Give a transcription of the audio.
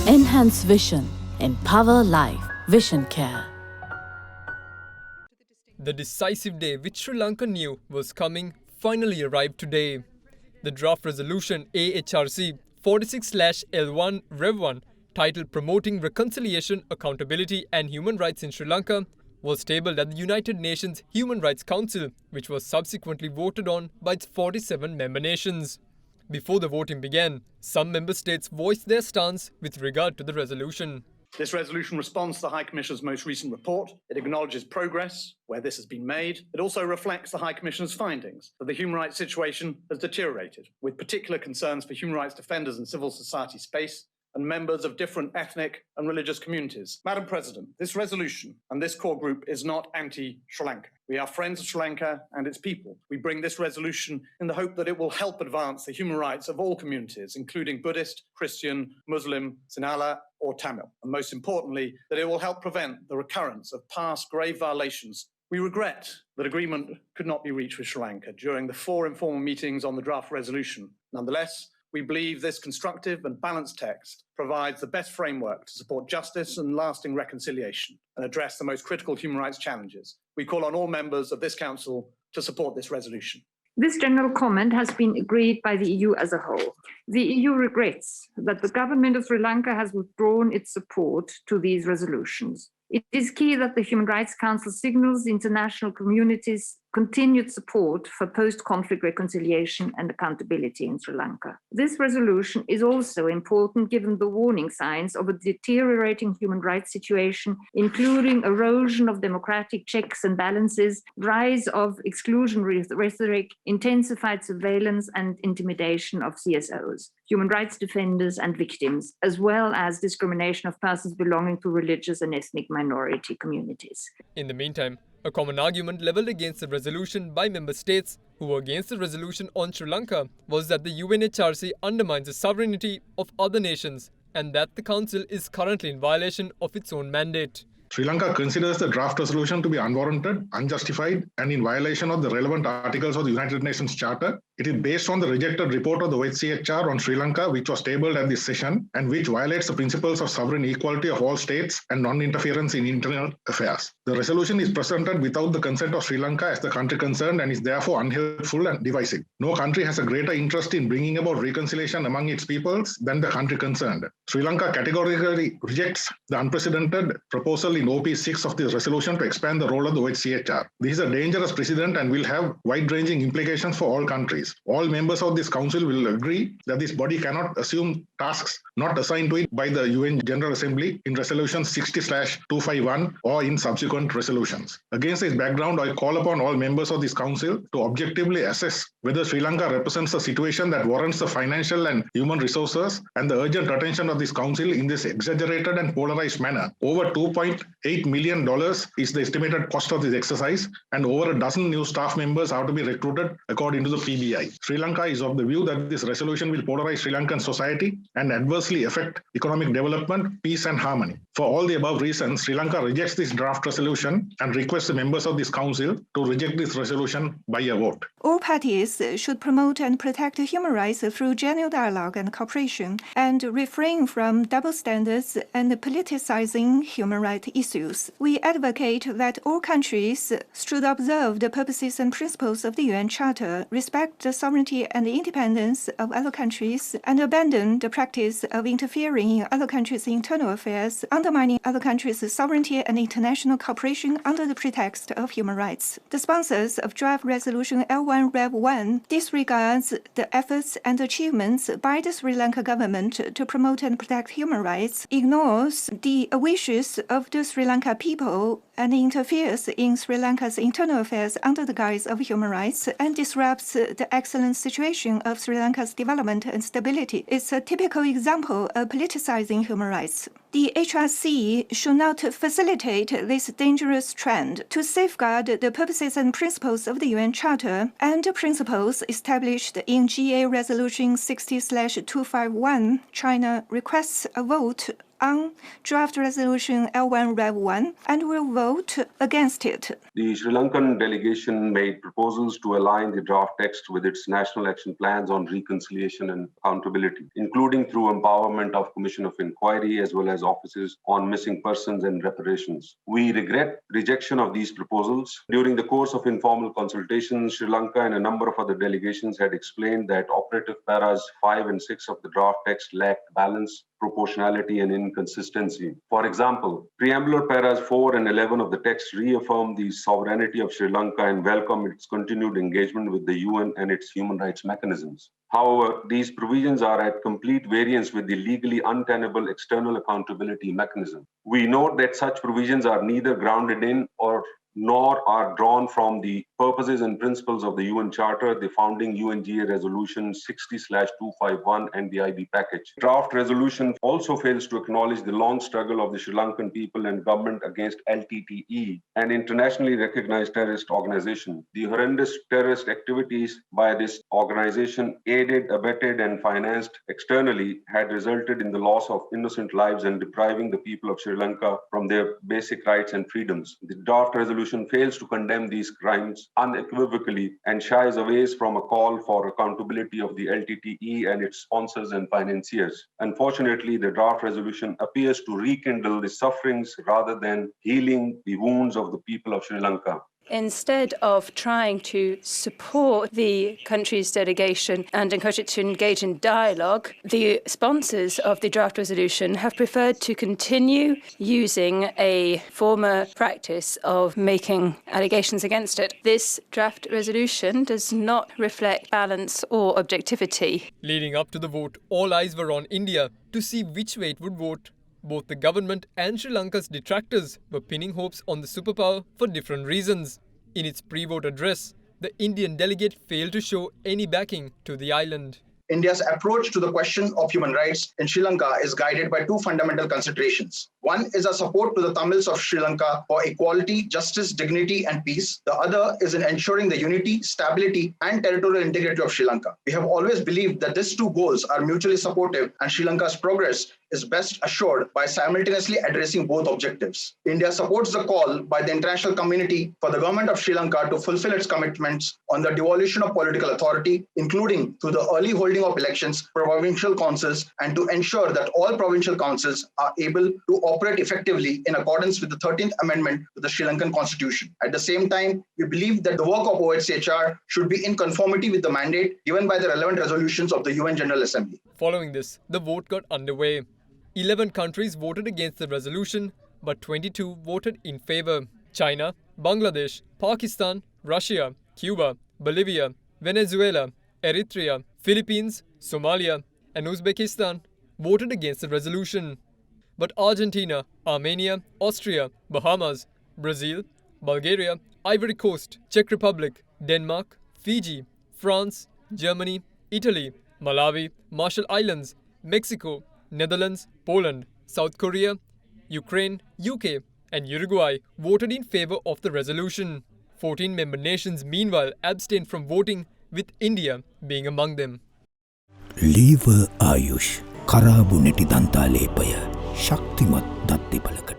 Enhance vision. Empower life. Vision Care. The decisive day which Sri Lanka knew was coming finally arrived today. The draft resolution AHRC 46/L1 Rev 1, titled Promoting Reconciliation, Accountability and Human Rights in Sri Lanka, was tabled at the United Nations Human Rights Council, which was subsequently voted on by its 47 member nations. Before the voting began, some member states voiced their stance with regard to the resolution. This resolution responds to the High Commissioner's most recent report. It acknowledges progress where this has been made. It also reflects the High Commissioner's findings that the human rights situation has deteriorated, with particular concerns for human rights defenders in civil society space and members of different ethnic and religious communities. Madam President, this resolution and this core group is not anti-Sri Lanka. We are friends of Sri Lanka and its people. We bring this resolution in the hope that it will help advance the human rights of all communities, including Buddhist, Christian, Muslim, Sinhala, or Tamil. And most importantly, that it will help prevent the recurrence of past grave violations. We regret that agreement could not be reached with Sri Lanka during the 4 informal meetings on the draft resolution. Nonetheless, we believe this constructive and balanced text provides the best framework to support justice and lasting reconciliation and address the most critical human rights challenges. We call on all members of this Council to support this resolution. This general comment has been agreed by the EU as a whole. The EU regrets that the government of Sri Lanka has withdrawn its support to these resolutions. It is key that the Human Rights Council signals the international community's continued support for post-conflict reconciliation and accountability in Sri Lanka. This resolution is also important given the warning signs of a deteriorating human rights situation, including erosion of democratic checks and balances, rise of exclusionary rhetoric, intensified surveillance and intimidation of CSOs, human rights defenders and victims, as well as discrimination of persons belonging to religious and ethnic minority communities. In the meantime, a common argument levelled against the resolution by member states who were against the resolution on Sri Lanka was that the UNHRC undermines the sovereignty of other nations and that the Council is currently in violation of its own mandate. Sri Lanka considers the draft resolution to be unwarranted, unjustified, and in violation of the relevant articles of the United Nations Charter. It is based on the rejected report of the UNHRC on Sri Lanka, which was tabled at this session, and which violates the principles of sovereign equality of all states and non-interference in internal affairs. The resolution is presented without the consent of Sri Lanka as the country concerned and is therefore unhelpful and divisive. No country has a greater interest in bringing about reconciliation among its peoples than the country concerned. Sri Lanka categorically rejects the unprecedented proposal in OP 6 of this resolution to expand the role of the UNHRC. This is a dangerous precedent and will have wide-ranging implications for all countries. All members of this council will agree that this body cannot assume tasks not assigned to it by the UN General Assembly in Resolution 60/251 or in subsequent resolutions. Against this background, I call upon all members of this council to objectively assess whether Sri Lanka represents a situation that warrants the financial and human resources and the urgent attention of this council in this exaggerated and polarized manner. Over $2.8 million is the estimated cost of this exercise, and over a dozen new staff members have to be recruited according to the PBI. Sri Lanka is of the view that this resolution will polarize Sri Lankan society and adversely affect economic development, peace and harmony. For all the above reasons, Sri Lanka rejects this draft resolution and requests the members of this council to reject this resolution by a vote. All parties should promote and protect human rights through genuine dialogue and cooperation, and refrain from double standards and politicizing human rights issues. We advocate that all countries should observe the purposes and principles of the UN Charter, respect the sovereignty and independence of other countries, and abandon the practice of interfering in other countries' internal affairs, undermining other countries' sovereignty and international cooperation under the pretext of human rights. The sponsors of draft resolution L1 Rev 1 disregards the efforts and achievements by the Sri Lanka government to promote and protect human rights, ignores the wishes of the Sri Lanka people, and interferes in Sri Lanka's internal affairs under the guise of human rights, and disrupts the excellent situation of Sri Lanka's development and stability. It's a typical example of politicizing human rights. The HRC should not facilitate this dangerous trend to safeguard the purposes and principles of the UN Charter and principles established in GA Resolution 60/251. China requests a vote on draft resolution L1 Rev 1 and will vote against it. The Sri Lankan delegation made proposals to align the draft text with its national action plans on reconciliation and accountability, including through empowerment of Commission of Inquiry as well as offices on missing persons and reparations. We regret rejection of these proposals. During the course of informal consultations, Sri Lanka and a number of other delegations had explained that operative paras 5 and 6 of the draft text lacked balance, proportionality and inconsistency. For example, preambular paras 4 and 11 of the text reaffirm the sovereignty of Sri Lanka and welcome its continued engagement with the UN and its human rights mechanisms. However, these provisions are at complete variance with the legally untenable external accountability mechanism. We note that such provisions are neither grounded in nor are drawn from the purposes and principles of the UN Charter, the founding UNGA Resolution 60/251 and the IB package. Draft resolution also fails to acknowledge the long struggle of the Sri Lankan people and government against LTTE, an internationally recognized terrorist organization. The horrendous terrorist activities by this organization, aided, abetted, and financed externally, had resulted in the loss of innocent lives and depriving the people of Sri Lanka from their basic rights and freedoms. The draft resolution fails to condemn these crimes unequivocally and shies away from a call for accountability of the LTTE and its sponsors and financiers. Unfortunately, the draft resolution appears to rekindle the sufferings rather than healing the wounds of the people of Sri Lanka. Instead of trying to support the country's delegation and encourage it to engage in dialogue, the sponsors of the draft resolution have preferred to continue using a former practice of making allegations against it. This draft resolution does not reflect balance or objectivity. Leading up to the vote, all eyes were on India to see which way it would vote. Both the government and Sri Lanka's detractors were pinning hopes on the superpower for different reasons. In its pre-vote address, the Indian delegate failed to show any backing to the island. India's approach to the question of human rights in Sri Lanka is guided by two fundamental considerations. One is our support to the Tamils of Sri Lanka for equality, justice, dignity, and peace. The other is in ensuring the unity, stability, and territorial integrity of Sri Lanka. We have always believed that these two goals are mutually supportive, and Sri Lanka's progress is best assured by simultaneously addressing both objectives. India supports the call by the international community for the government of Sri Lanka to fulfill its commitments on the devolution of political authority, including through the early holding of elections for provincial councils, and to ensure that all provincial councils are able to operate effectively in accordance with the 13th Amendment to the Sri Lankan Constitution. At the same time, we believe that the work of OHCHR should be in conformity with the mandate given by the relevant resolutions of the UN General Assembly. Following this, the vote got underway. 11 countries voted against the resolution, but 22 voted in favor. China, Bangladesh, Pakistan, Russia, Cuba, Bolivia, Venezuela, Eritrea, Philippines, Somalia, and Uzbekistan voted against the resolution. But Argentina, Armenia, Austria, Bahamas, Brazil, Bulgaria, Ivory Coast, Czech Republic, Denmark, Fiji, France, Germany, Italy, Malawi, Marshall Islands, Mexico, Netherlands, Poland, South Korea, Ukraine, UK, and Uruguay voted in favor of the resolution. 14 member nations meanwhile abstained from voting, with India being among them. Lever Ayush Karabu Neti Dantalepaya Shaktimat Datti Palakata